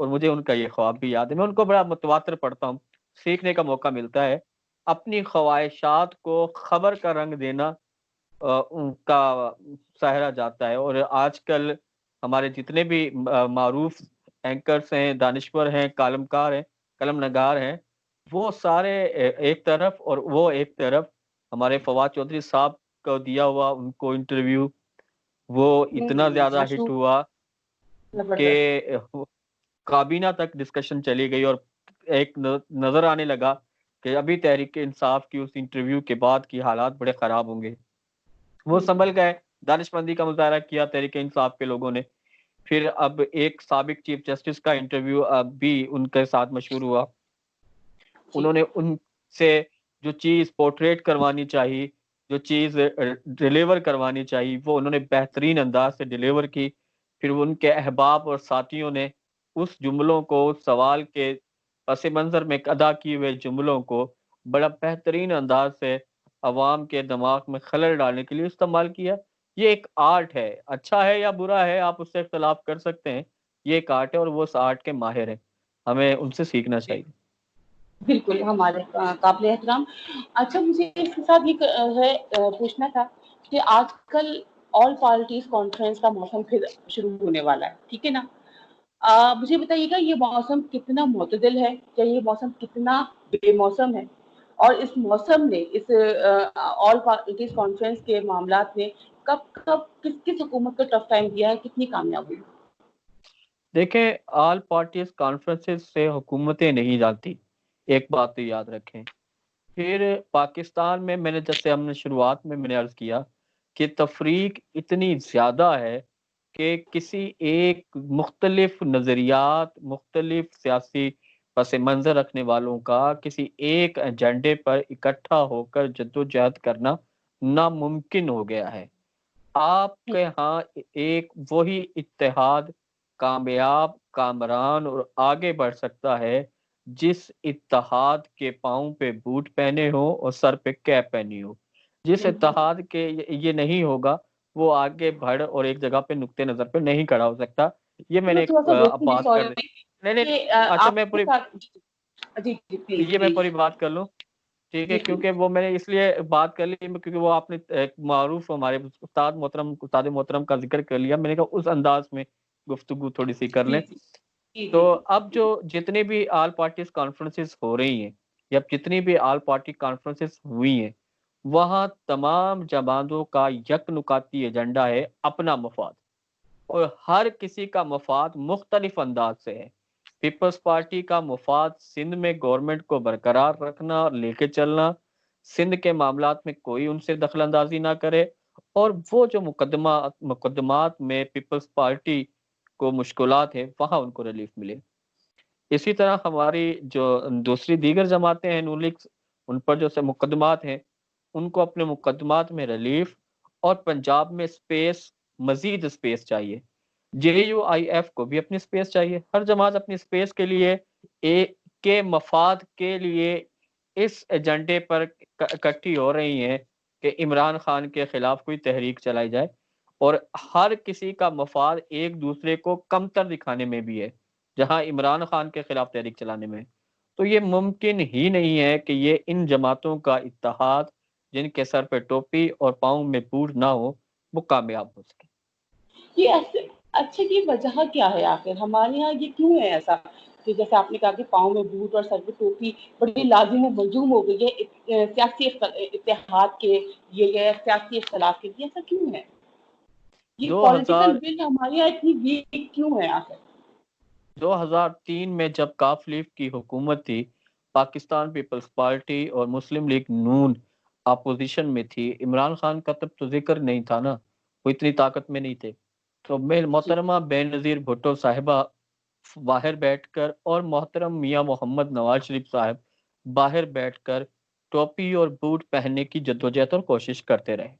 اور مجھے ان کا یہ خواب بھی یاد ہے. میں ان کو بڑا متواتر پڑھتا ہوں, سیکھنے کا موقع ملتا ہے. اپنی خواہشات کو خبر کا رنگ دینا ان کا سہرا جاتا ہے. اور آج کل ہمارے جتنے بھی معروف اینکرز ہیں, دانشور ہیں, کالمکار ہیں, قلم نگار ہیں, وہ سارے ایک طرف اور وہ ایک طرف. ہمارے فواد چودھری صاحب کو دیا ہوا ان کو انٹرویو, وہ اتنا زیادہ ہٹ ہوا کہ کابینہ تک ڈسکشن چلی گئی, اور ایک نظر آنے لگا کہ ابھی تحریک انصاف کی اس انٹرویو کے بعد کی حالات بڑے خراب ہوں گے. وہ سنبھل گئے, دانش مندی کا مظاہرہ کیا تحریک انصاف کے لوگوں نے. پھر اب ایک سابق چیف جسٹس کا انٹرویو اب بھی ان کے ساتھ مشہور ہوا. انہوں نے ان سے جو چیز پورٹریٹ کروانی چاہیے, جو چیز ڈیلیور کروانی چاہیے, وہ انہوں نے بہترین انداز سے ڈیلیور کی. پھر ان کے احباب اور ساتھیوں نے اس جملوں کو, اس سوال کے پس منظر میں ادا کیے ہوئے جملوں کو بڑا بہترین انداز سے عوام کے دماغ میں خلل ڈالنے کے لیے استعمال کیا. یہ ایک آرٹ ہے, اچھا ہے یا برا ہے آپ اس سے اختلاف کر سکتے ہیں, یہ ایک آرٹ ہے اور وہ اس آرٹ کے ماہر ہیں, ہمیں ان سے سیکھنا چاہیے. بالکل ہمارے قابل احترام. اچھا مجھے اس کے ساتھ یہ ہے پوچھنا تھا کہ آج کل آل پارٹیز کانفرنس کا موسم پھر شروع ہونے والا ہے, ٹھیک ہے نا. مجھے بتائیے گا یہ موسم کتنا معتدل ہے, یا یہ موسم کتنا بے موسم ہے, اور اس موسم نے اس آل پارٹیز کانفرنس کے معاملات میں کب کب کس کس حکومت کو ٹف ٹائم دیا ہے, کتنی کامیاب ہوئی؟ دیکھیں, آل پارٹیز کانفرنسز سے حکومتیں نہیں جانتی, ایک بات تو یاد رکھیں. پھر پاکستان میں نے جیسے ہم نے شروعات میں نے عرض کیا کہ تفریق اتنی زیادہ ہے کہ کسی ایک مختلف نظریات, مختلف سیاسی پس منظر رکھنے والوں کا کسی ایک ایجنڈے پر اکٹھا ہو کر جدوجہد کرنا ناممکن ہو گیا ہے. آپ کے ہاں ایک وہی اتحاد کامیاب, کامران اور آگے بڑھ سکتا ہے جس اتحاد کے پاؤں پہ بوٹ پہنے ہو اور سر پہ کیپ پہنی ہو. جس اتحاد کے یہ نہیں ہوگا وہ آگے بڑھ اور ایک جگہ پہ نقطے نظر پہ نہیں کھڑا ہو سکتا. یہ میں نے تھوڑا سا روکوں گی, بات کر دی. نہیں, کہ اچھا آپ میں کے پوری ساتھ جی پلیز یہ میں پوری بات کر لوں, ٹھیک ہے, کیونکہ وہ میں نے اس لیے بات کر لی کیونکہ وہ آپ نے ایک معروف ہمارے استاد محترم کا ذکر کر لیا. میں نے کہا اس انداز میں گفتگو تھوڑی سی کر لیں. تو اب جو جتنی بھی آل پارٹیز کانفرنسز ہو رہی ہیں, یا جتنی بھی آل پارٹی کانفرنسز ہوئی ہیں, وہاں تمام جماعتوں کا یک نکاتی ایجنڈا ہے اپنا مفاد, اور ہر کسی کا مفاد مختلف انداز سے ہے. پیپلز پارٹی کا مفاد سندھ میں گورنمنٹ کو برقرار رکھنا اور لے کے چلنا, سندھ کے معاملات میں کوئی ان سے دخل اندازی نہ کرے, اور وہ جو مقدمات میں پیپلز پارٹی کو مشکلات ہیں وہاں ان کو ریلیف ملے. اسی طرح ہماری جو دوسری دیگر جماعتیں ہیں, نون لیگ, ان پر جو سے مقدمات ہیں ان کو اپنے مقدمات میں ریلیف, اور پنجاب میں سپیس, مزید سپیس چاہیے. JUIF کو بھی اپنی سپیس چاہیے. ہر جماعت اپنی سپیس کے لیے کے مفاد کے لیے اس ایجنڈے پر اکٹھی ہو رہی ہیں کہ عمران خان کے خلاف کوئی تحریک چلائی جائے, اور ہر کسی کا مفاد ایک دوسرے کو کمتر دکھانے میں بھی ہے, جہاں عمران خان کے خلاف تحریک چلانے میں. تو یہ ممکن ہی نہیں ہے کہ یہ ان جماعتوں کا اتحاد جن کے سر پہ ٹوپی اور پاؤں میں بوٹ نہ ہو وہ کامیاب ہو سکے. یہ اچھا کی وجہ کیا ہے آخر ہمارے یہاں یہ کیوں ہے ایسا کہ جیسے آپ نے کہا کہ پاؤں میں بوٹ اور سر پہ ٹوپی بڑی لازم و ملزوم ہو گئی ہے سیاسی اتحاد کے لیے, سیاسی اختلاف کے لیے, ایسا کیوں ہے؟ یہ پولیٹیکل ول ہمارے یہاں اتنی ویک کیوں ہے آخر؟ 2003 میں جب کاف لیف کی حکومت تھی, پاکستان پیپلز پارٹی اور مسلم لیگ نون اپوزیشن میں تھی. عمران خان کا تب تو ذکر نہیں تھا نا, وہ اتنی طاقت میں نہیں تھے. تو محترمہ بے نظیر بھٹو صاحبہ باہر بیٹھ کر, اور محترم میاں محمد نواز شریف صاحب باہر بیٹھ کر ٹوپی اور بوٹ پہننے کی جدوجہد اور کوشش کرتے رہے.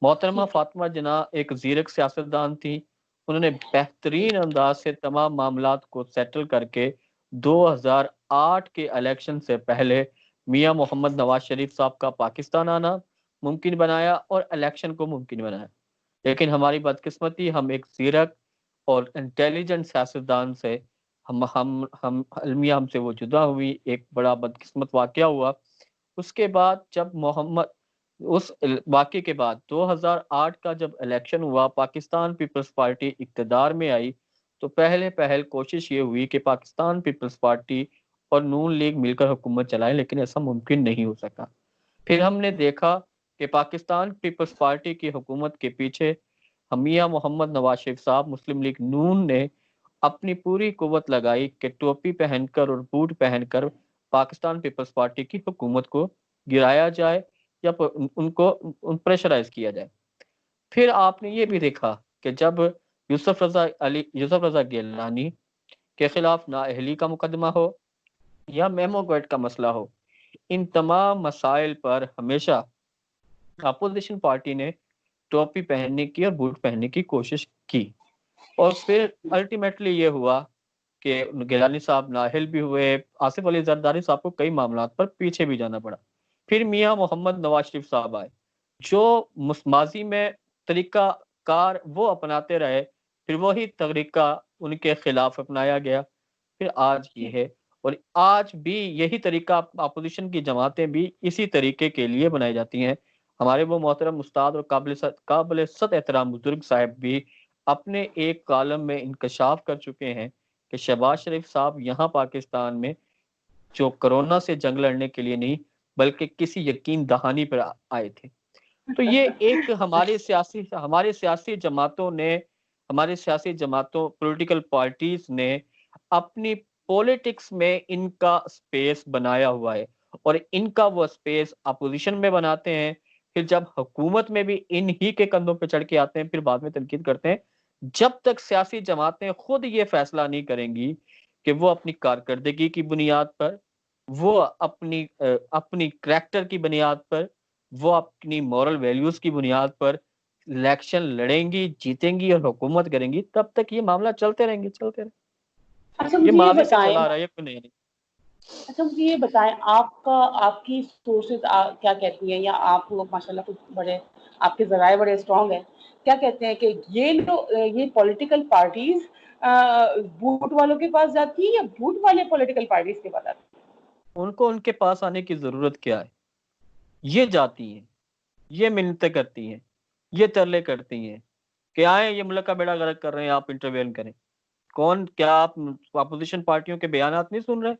محترمہ فاطمہ جناح ایک زیرک سیاستدان تھی. انہوں نے بہترین انداز سے تمام معاملات کو سیٹل کر کے 2008 کے الیکشن سے پہلے میاں محمد نواز شریف صاحب کا پاکستان آنا ممکن بنایا اور الیکشن کو ممکن بنایا. لیکن ہماری بدقسمتی, ہم ایک زیرک اور انٹیلیجنٹ سیاستدان سے ہم المیہ ہم سے وہ جدا ہوئی، ایک بڑا بدقسمت واقعہ ہوا۔ اس کے بعد جب اس واقعے کے بعد 2008 کا جب الیکشن ہوا، پاکستان پیپلز پارٹی اقتدار میں آئی، تو پہل کوشش یہ ہوئی کہ پاکستان پیپلز پارٹی اور نون لیگ مل کر حکومت چلائے، لیکن ایسا ممکن نہیں ہو سکا۔ پھر ہم نے دیکھا کہ پاکستان پیپلز پارٹی کی حکومت کے پیچھے میاں محمد نواز شریف صاحب مسلم لیگ نون نے اپنی پوری قوت لگائی کہ ٹوپی پہن کر اور بوٹ پہن کر پاکستان پیپلز پارٹی کی حکومت کو گرایا جائے یا ان کو پریشرائز کیا جائے۔ پھر آپ نے یہ بھی دیکھا کہ جب یوسف رضا گیلانی کے خلاف نااہلی کا مقدمہ ہو یا میمو گیٹ کا مسئلہ ہو، ان تمام مسائل پر ہمیشہ اپوزیشن پارٹی نے ٹوپی پہننے کی اور بوٹ پہننے کی کوشش کی، اور پھر الٹیمیٹلی یہ ہوا کہ گیلانی صاحب نااہل بھی ہوئے، آصف علی زرداری صاحب کو کئی معاملات پر پیچھے بھی جانا پڑا۔ پھر میاں محمد نواز شریف صاحب آئے، جو ماضی میں طریقہ کار وہ اپناتے رہے، پھر وہی طریقہ ان کے خلاف اپنایا گیا، پھر آج یہ ہے۔ اور آج بھی یہی طریقہ اپوزیشن کی جماعتیں بھی اسی طریقے کے لیے بنائی جاتی ہیں۔ ہمارے وہ محترم استاد اور قابل صد احترام بزرگ صاحب بھی اپنے ایک کالم میں انکشاف کر چکے ہیں کہ شہباز شریف صاحب یہاں پاکستان میں جو کرونا سے جنگ لڑنے کے لیے نہیں بلکہ کسی یقین دہانی پر آئے تھے۔ تو یہ ایک ہمارے سیاسی جماعتوں پولیٹیکل پارٹیز نے اپنی پولیٹکس میں ان کا سپیس بنایا ہوا ہے، اور ان کا وہ سپیس اپوزیشن میں بناتے ہیں، پھر جب حکومت میں بھی ان ہی کے کندھوں پہ چڑھ کے آتے ہیں، پھر بعد میں تنقید کرتے ہیں۔ جب تک سیاسی جماعتیں خود یہ فیصلہ نہیں کریں گی کہ وہ اپنی کارکردگی کی بنیاد پر، وہ اپنی کریکٹر کی بنیاد پر، وہ اپنی مورل ویلیوز کی بنیاد پر الیکشن لڑیں گی، جیتیں گی اور حکومت کریں گی، تب تک یہ معاملہ چلتے رہیں گے۔ اچھا یہ مجھے یہ ماضی سے بتائیں چلا رہا ہے، یہ کوئی نہیں۔ اچھا مجھے یہ بتائیں آپ کی سورسز کیا کہتی ہیں، یا آپ لوگ ماشاءاللہ کچھ بڑے، آپ کے ذرائع بڑے اسٹرانگ ہیں، کیا کہتے ہیں کہ یہ پولیٹیکل پارٹیز بوٹ والوں کے پاس جاتی ہیں یا بوٹ والے پولیٹیکل پارٹیز کے پاس آتی ہیں؟ ان کو ان کے پاس آنے کی ضرورت کیا ہے؟ یہ جاتی ہیں، یہ منتیں کرتی ہیں، یہ ترلے کرتی ہیں کہ آئیں یہ ملک کا بیڑا غرق کر رہے ہیں، آپ انٹروین کریں۔ کیا آپ اپوزیشن پارٹیوں کے بیانات نہیں سن رہے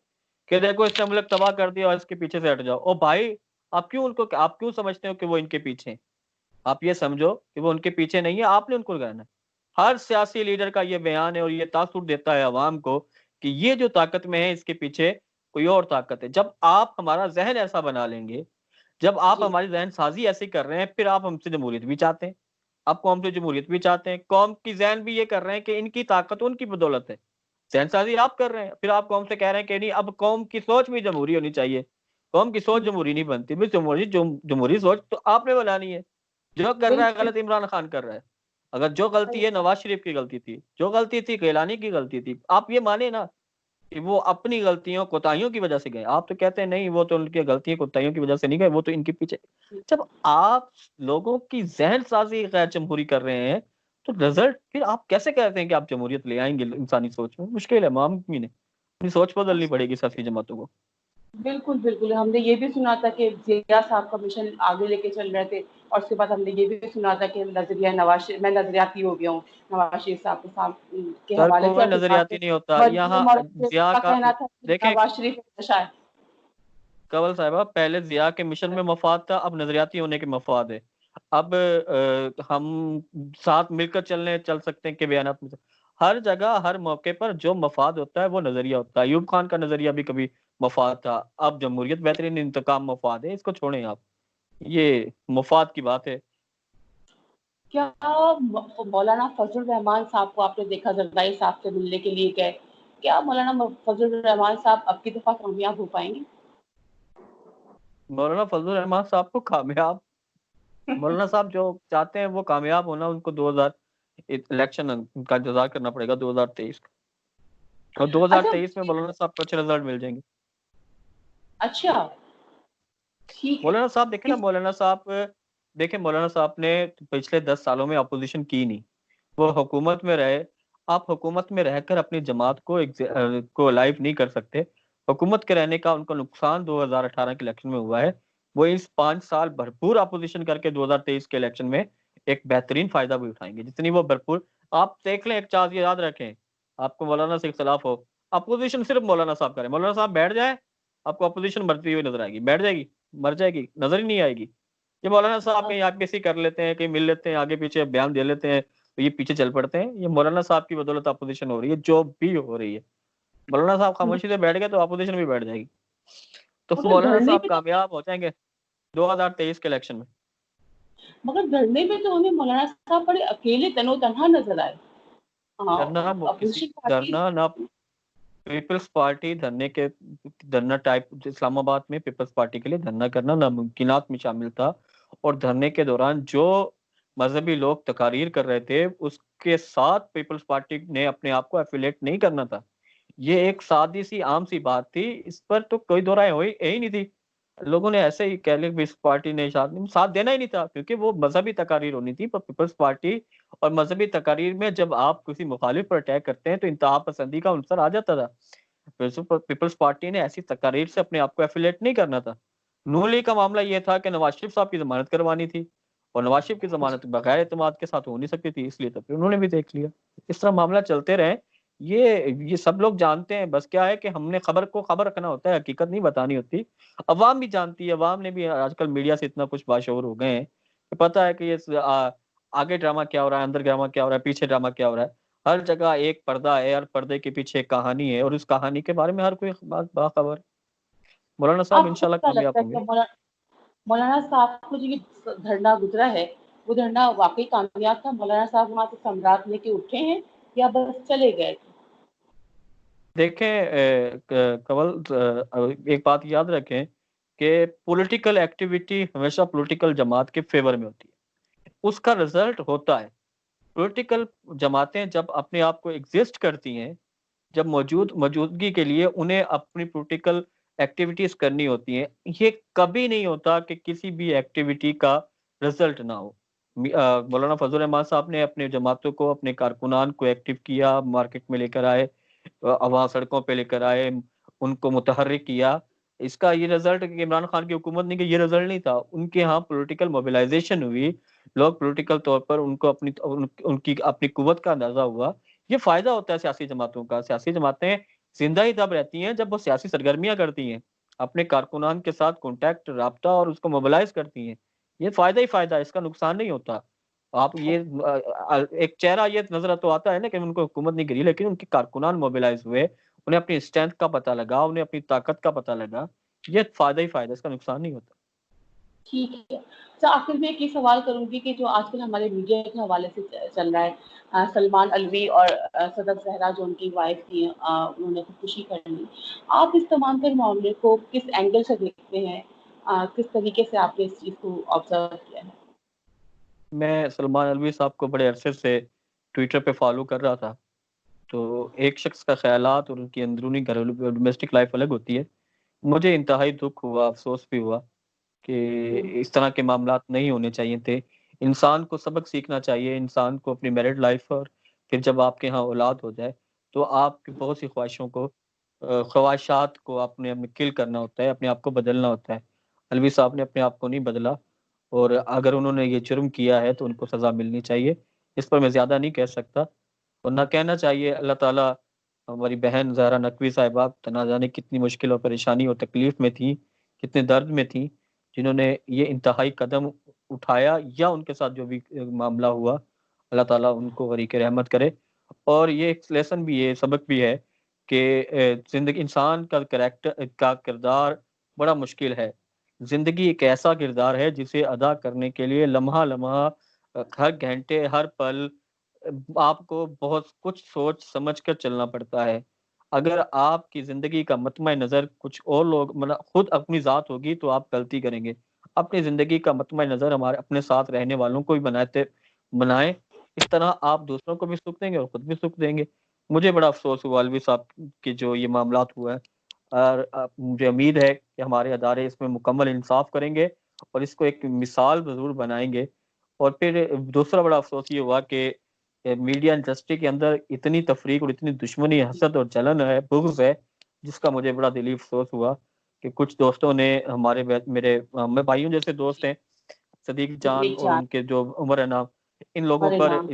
کہ دیکھو اس نے ملک تباہ کر دیا اور اس کے پیچھے سے ہٹ جاؤ؟ او بھائی، آپ کیوں سمجھتے ہو کہ وہ ان کے پیچھے ہیں؟ آپ یہ سمجھو کہ وہ ان کے پیچھے نہیں ہے، آپ نے ان کو کرنا ہے۔ ہر سیاسی لیڈر کا یہ بیان ہے اور یہ تاثر دیتا ہے عوام کو کہ یہ جو طاقت میں ہے اس کے پیچھے کوئی اور طاقت ہے۔ جب آپ ہمارا ذہن ایسا بنا لیں گے، جب آپ جی ہماری ذہن سازی ایسی کر رہے ہیں، پھر آپ ہم سے جمہوریت بھی چاہتے ہیں، آپ قوم سے جمہوریت بھی چاہتے ہیں، قوم کی ذہن بھی یہ کر رہے ہیں کہ ان کی طاقت ان کی بدولت ہے، ذہن سازی آپ کر رہے ہیں، پھر آپ قوم سے کہہ رہے ہیں کہ نہیں اب قوم کی سوچ بھی جمہوری ہونی چاہیے۔ قوم کی سوچ جمہوری نہیں بنتی، جمہوری سوچ تو آپ نے بنانی ہے۔ جو کر رہا ہے بالکل غلط عمران خان کر رہا ہے، اگر جو غلطی ہے نواز شریف کی غلطی تھی، جو غلطی تھی گیلانی کی غلطی تھی، آپ یہ مانیں نا کہ وہ اپنی غلطیوں کوتاہیوں کی وجہ سے گئے۔ آپ تو کہتے ہیں نہیں وہ تو ان کی غلطیوں کوتاہیوں کی وجہ سے نہیں گئے، وہ تو ان کے پیچھے۔ جب آپ لوگوں کی ذہن سازی غیر جمہوری کر رہے ہیں تو رزلٹ پھر آپ کیسے کہتے ہیں کہ آپ جمہوریت لے آئیں گے انسانی سوچ میں؟ مشکل ہے، ممکن ہے۔ اپنی سوچ بدلنی پڑے گی سیاسی جماعتوں کو۔ بالکل بالکل، ہم نے یہ بھی سنا تھا کہ ضیاء صاحب کا مشن آگے لے کے چل رہے تھے، اور اس کے بعد ہم نے یہ بھی سنا تھا کہ میں نظریاتی ہو گیا ہوں نواز شریف صاحب کے سر حوالے سے، کوئی اور پھر بعد نظریاتی میں نہیں ہوتا یہاں۔ مریم اور ضیاء کا کا کہنا تھا کہ دیکھیں نواز شریف نشہ ہے۔ کنول صاحبہ، پہلے ضیاء کے مشن میں مفاد تھا، اب نظریاتی ہونے کے مفاد ہے۔ اب ہم ساتھ مل کر چل سکتے ہیں کہ بیانات میں ہر جگہ ہر موقع پر جو مفاد ہوتا ہے وہ نظریہ ہوتا ہے۔ ایوب خان کا نظریہ بھی کبھی مفاد تھا، اب جمہوریت بہترین انتقام مفاد ہے، اس کو چھوڑیں آپ، یہ مفاد کی بات ہے۔ کیا مولانا فضل الرحمان صاحب کو آپ نے دیکھا زرداری صاحب سے ملنے کے لیے گئے؟ کیا مولانا فضل الرحمان صاحب اب کی دفعہ کامیاب ہو پائیں گے؟ مولانا فضل الرحمان صاحب کو کامیاب، مولانا صاحب جو چاہتے ہیں وہ کامیاب ہونا، ان کو 2000 الیکشن کا انتظار کرنا پڑے گا 2023 کا، اور 2023 میں اچھا مولانا صاحب کو اچھے رزلٹ مل جائیں گے۔ اچھا ٹھیک ہے۔ مولانا صاحب دیکھیں نا، مولانا صاحب نے پچھلے 10 سالوں میں اپوزیشن کی نہیں، وہ حکومت میں رہے، آپ حکومت میں رہ کر اپنی جماعت کو لائیو نہیں کر سکتے. حکومت کے رہنے کا ان کو نقصان 2018 کے الیکشن میں ہوا ہے، وہ اس 5 سال بھرپور اپوزیشن کر کے 2023 کے الیکشن میں ایک بہترین فائدہ بھی اٹھائیں گے. جتنی وہ بھرپور، آپ دیکھ لیں، ایک چیز یاد رکھیں، آپ کو مولانا سے اختلاف ہو، اپوزیشن صرف مولانا صاحب کریں، مولانا صاحب بیٹھ جائیں، آپ کو اپوزیشن بڑھتی ہوئی نظر آئے گی، بیٹھ جائے گی، مر جائے گی، نظر ہی نہیں آئے گی. یہ مولانا صاحب کہیں آگے کسی کر لیتے ہیں، کہیں مل لیتے ہیں، آگے پیچھے بیان دے لیتے ہیں تو یہ پیچھے چل پڑتے ہیں. یہ مولانا صاحب کی بدولت اپوزیشن ہو رہی ہے، جو بھی ہو رہی ہے. مولانا صاحب خاموشی سے بیٹھ گئے تو اپوزیشن بھی بیٹھ جائے گی. تو مگر مولانا دھرنے صاحب میں تو کامیاب ہو جائیں گے 2023 کے الیکشن میں. مگر دھرنے میں تو ہمیں مولانا صاحب بڑے اکیلے تنو تنہا نظر آئے. ہاں، اپوزیشن پارٹی دھرنا پیپلز پارٹی دھرنا ٹائپ اسلام آباد میں پیپلز پارٹی کے لیے دھرنا کرنا ناممکنات میں شامل تھا. اور دھرنے کے دوران جو مذہبی لوگ تقاریر کر رہے تھے اس کے ساتھ پیپلز پارٹی نے اپنے آپ کو ایفیلیٹ نہیں کرنا تھا. یہ ایک سادی سی عام سی بات تھی، اس پر تو کوئی دو رائے ہوئی ہی نہیں تھی. لوگوں نے ایسے ہی کہہ لیا کہ اس پارٹی نے ساتھ دینا ہی نہیں تھا، کیونکہ وہ مذہبی تقاریر ہونی تھی. پر پیپلز پارٹی اور مذہبی تقاریر میں جب آپ کسی مخالف پر اٹیک کرتے ہیں تو انتہا پسندی کا عنصر آ جاتا تھا. پیپلز پارٹی نے ایسی تقاریر سے اپنے آپ کو ایفیلیٹ نہیں کرنا تھا. نون لیگ کا معاملہ یہ تھا کہ نواز شریف صاحب کی ضمانت کروانی تھی، اور نواز شریف کی ضمانت بغیر اعتماد کے ساتھ ہو نہیں سکتی تھی، اس لیے تو پھر انہوں نے بھی دیکھ لیا. اس طرح معاملہ چلتے رہے. یہ سب لوگ جانتے ہیں، بس کیا ہے کہ ہم نے خبر کو خبر رکھنا ہوتا ہے، حقیقت نہیں بتانی ہوتی. عوام بھی جانتی ہے، عوام نے بھی آج کل میڈیا سے اتنا کچھ باشعور ہو گئے ہیں کہ پتہ ہے کہ یہ آگے ڈرامہ کیا ہو رہا ہے، اندر ڈرامہ کیا ہو رہا ہے، پیچھے ڈرامہ کیا ہو رہا ہے. ہر جگہ ایک پردہ ہے، ہر پردے کے پیچھے ایک کہانی ہے، اور اس کہانی کے بارے میں ہر کوئی باخبر. مولانا صاحب آپ کو انشاءاللہ کیا کامیاب لگتا ہے ہوں گے. کہ مولانا صاحب کو جو یہ دھرنا گزرا ہے وہ دھرنا واقعی کامیاب تھا؟ مولانا صاحب وہاں سے سمراٹ لے کے اٹھے ہیں یا بس چلے گئے تھے؟ دیکھیں کنول، ایک بات یاد رکھیں کہ پولیٹیکل ایکٹیویٹی ہمیشہ پولیٹیکل جماعت کے فیور میں ہوتی ہے، اس کا رزلٹ ہوتا ہے. پولیٹیکل جماعتیں جب اپنے آپ کو ایگزسٹ کرتی ہیں، جب موجودگی کے لیے انہیں اپنی پولیٹیکل ایکٹیویٹیز کرنی ہوتی ہیں، یہ کبھی نہیں ہوتا کہ کسی بھی ایکٹیویٹی کا رزلٹ نہ ہو. مولانا فضل الرحمان صاحب نے اپنے جماعتوں کو، اپنے کارکنان کو ایکٹیو کیا، مارکیٹ میں لے کر آئے، وہاں سڑکوں پہ لے کر آئے، ان کو متحرک کیا. اس کا یہ رزلٹ کہ عمران خان کی حکومت نہیں، کہ یہ رزلٹ نہیں تھا. ان کے ہاں پولیٹیکل موبیلائزیشن ہوئی، لوگ پولیٹیکل طور پر ان کو ان کی اپنی قوت کا اندازہ ہوا. یہ فائدہ ہوتا ہے سیاسی جماعتوں کا. سیاسی جماعتیں زندہ ہی تب رہتی ہیں جب وہ سیاسی سرگرمیاں کرتی ہیں، اپنے کارکنان کے ساتھ کانٹیکٹ، رابطہ اور اس کو موبلائز کرتی ہیں. یہ فائدہ ہی فائدہ ہے، اس کا نقصان نہیں ہوتا. آپ یہ ایک چہرہ یہ نظر تو آتا ہے نا کہ ان کو حکومت نہیں گری، لیکن ان کے کارکنان موبلائز ہوئے، انہیں اپنی اسٹرینتھ کا پتہ لگا، انہیں اپنی طاقت کا پتہ لگا. یہ فائدہ ہی فائدہ، اس کا نقصان نہیں ہوتا. ٹھیک ہے. تو آخر میں ایک سوال کروں گی کہ جو آج کل ہمارے میڈیا کے حوالے سے چل رہا ہے، سلمان الوی اور صدف زہرا جو ان کی وائف تھی، انہوں نے خودکشی کر لی، آپ اس تمام تر معاملے کو کس اینگل سے دیکھتے ہیں؟ کس طریقے سے آپ نے اس چیز کو آبزرو کیا ہے؟ میں سلمان الوی صاحب کو بڑے عرصے سے ٹویٹر پہ فالو کر رہا تھا. تو ایک شخص کا خیالات اور ان کی اندرونی گھریلو ڈومیسٹک لائف الگ ہوتی ہے. مجھے انتہائی دکھ ہوا، افسوس بھی ہوا کہ اس طرح کے معاملات نہیں ہونے چاہیے تھے. انسان کو سبق سیکھنا چاہیے، انسان کو اپنی میرڈ لائف، اور پھر جب آپ کے ہاں اولاد ہو جائے تو آپ کی بہت سی خواہشوں کو، خواہشات کو اپنے کل کرنا ہوتا ہے، اپنے آپ کو بدلنا ہوتا ہے. الوی صاحب نے اپنے آپ کو نہیں بدلا، اور اگر انہوں نے یہ جرم کیا ہے تو ان کو سزا ملنی چاہیے. اس پر میں زیادہ نہیں کہہ سکتا، اور نہ کہنا چاہیے. اللہ تعالیٰ ہماری بہن زہرا نقوی صاحبہ نہ جانے کتنی مشکل اور پریشانی اور تکلیف میں تھیں، کتنے درد میں تھیں، جنہوں نے یہ انتہائی قدم اٹھایا، یا ان کے ساتھ جو بھی معاملہ ہوا، اللہ تعالیٰ ان کو غریق رحمت کرے. اور یہ ایک لیسن بھی ہے، سبق بھی ہے کہ زندگی، انسان کا کریکٹر کا کردار بڑا مشکل ہے. زندگی ایک ایسا کردار ہے جسے ادا کرنے کے لیے لمحہ لمحہ، ہر گھنٹے، ہر پل آپ کو بہت کچھ سوچ سمجھ کر چلنا پڑتا ہے. اگر آپ کی زندگی کا مطمع نظر کچھ اور لوگ، مطلب خود اپنی ذات ہوگی تو آپ غلطی کریں گے. اپنی زندگی کا مطمع نظر ہمارے اپنے ساتھ رہنے والوں کو بھی بنائیں. اس طرح آپ دوسروں کو بھی سکھ دیں گے اور خود بھی سکھ دیں گے. مجھے بڑا افسوس ہوا الوی صاحب کے جو یہ معاملات ہوا ہے، اور مجھے امید ہے کہ ہمارے ادارے اس میں مکمل انصاف کریں گے اور اس کو ایک مثال ضرور بنائیں گے. اور پھر دوسرا بڑا افسوس یہ ہوا کہ کہ میڈیا انڈسٹری کے اندر اتنی تفریق اور اتنی دشمنی، حسد اور جلن ہے، بغض ہے، جس کا مجھے بڑا دلی افسوس ہوا کہ کچھ دوستوں نے میرے بھائیوں جیسے دوست ہیں، صدیق جان صدیق اور جان، ان کے جو عمر انعام، ان لوگوں عمر پر انعام،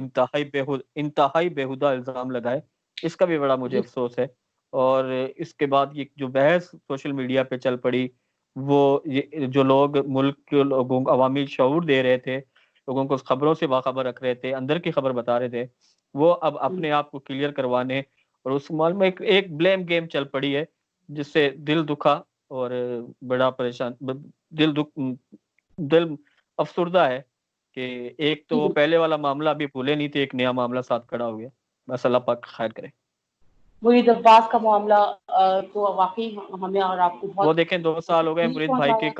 انتہائی بےہودہ الزام لگائے، اس کا بھی بڑا مجھے جی افسوس ہے۔ اور اس کے بعد یہ جو بحث سوشل میڈیا پہ چل پڑی، وہ جو لوگ ملک کے لوگوں کو عوامی شعور دے رہے تھے، لوگوں کو خبروں سے باخبر رکھ رہے تھے، اندر کی خبر بتا رہے تھے، وہ اب اپنے آپ کو کلیئر کروانے اور اس مال میں ایک بلیم گیم چل پڑی ہے، جس سے دل دکھا اور بڑا پریشان، دل افسردہ ہے کہ ایک تو وہ جی، پہلے والا معاملہ ابھی بھولے نہیں تھے، ایک نیا معاملہ ساتھ کھڑا ہو گیا۔ بس اللہ پاک خیر کرے۔ مرید عباس کا معاملہ تو واقعی ہمیں اور آپ کو وہ بہت دیکھیں 2 سال ہو گئے تکلیف مرید بھائی پہنچایا کے ہے۔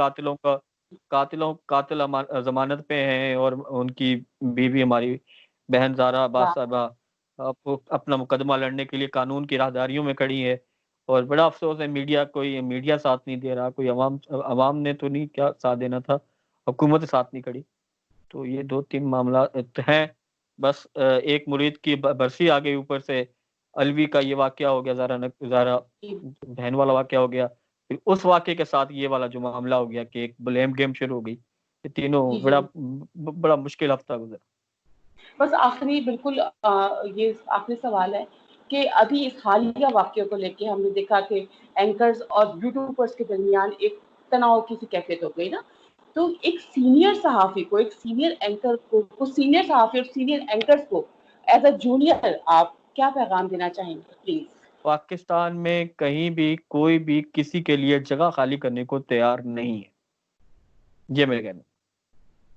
قاتل ضمانت پہ ہیں، اور ان کی بیوی ہماری بہن زہرا عباس صاحبہ اپنا مقدمہ لڑنے کے لیے قانون کی راہداریوں میں کھڑی ہے، اور بڑا افسوس ہے میڈیا ساتھ نہیں دے رہا، کوئی عوام نے تو نہیں کیا ساتھ دینا تھا، حکومت ساتھ نہیں کھڑی۔ تو یہ 2-3 معاملات ہیں۔ بس ایک مرید کی برسی آ گئی، اوپر سے الوی کا یہ واقعہ ہو گیا، زہرا بہن والا واقعہ ہو گیا، پھر اس واقعے کے ساتھ یہ والا جو معاملہ ہو گیا کہ ایک بلیم گیم شروع ہو گئی۔ یہ تینوں جی جی، بڑا مشکل ہفتہ گزرا۔ بس آخری بالکل یہ آخری سوال ہے کہ ابھی اس حالیہ واقعے کو لے کے ہم نے دیکھا کہ اینکرز اور یوٹیوبرز کے درمیان ایک تناؤ کی سی کیفیت ہو گئی نا، تو ایک سینئر صحافی کو، ایک سینئر اینکر کو سینئر صحافی اور سینئر اینکرز کو ایز اے جونیئر آپ کیا پیغام دینا چاہیں گے پلیز؟ پاکستان میں کہیں بھی کوئی بھی کسی کے لیے جگہ خالی کرنے کو تیار نہیں ہے، یہ میرے کہنا۔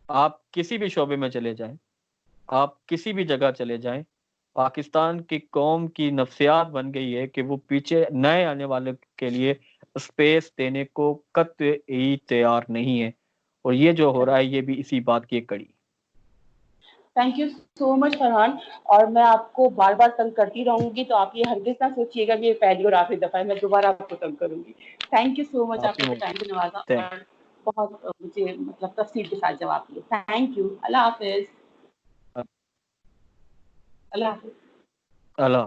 آپ کسی بھی شعبے میں چلے جائیں، آپ کسی بھی جگہ چلے جائیں، پاکستان کی قوم کی نفسیات بن گئی ہے کہ وہ پیچھے نئے آنے والے کے لیے اسپیس دینے کو قطعی تیار نہیں ہے، اور یہ جو ہو رہا ہے یہ بھی اسی بات کی ایک کڑی۔ تھینک یو سو مچ فرحان، اور میں آپ کو بار بار تنگ کرتی رہوں گی، تو آپ یہ ہرگز نہ سوچیے گا کہ یہ پہلی اور آخری دفعہ ہے، میں دوبارہ آپ کو تنگ کروں گی۔ تھینک یو سو مچ، آپ آپ کی نے ٹائم سے نوازا تھینک اور بہت مجھے مطلب تفصیل کے ساتھ جواب دیا۔ تھینک یو، اللہ حافظ۔ اللہ حافظ۔ اللہ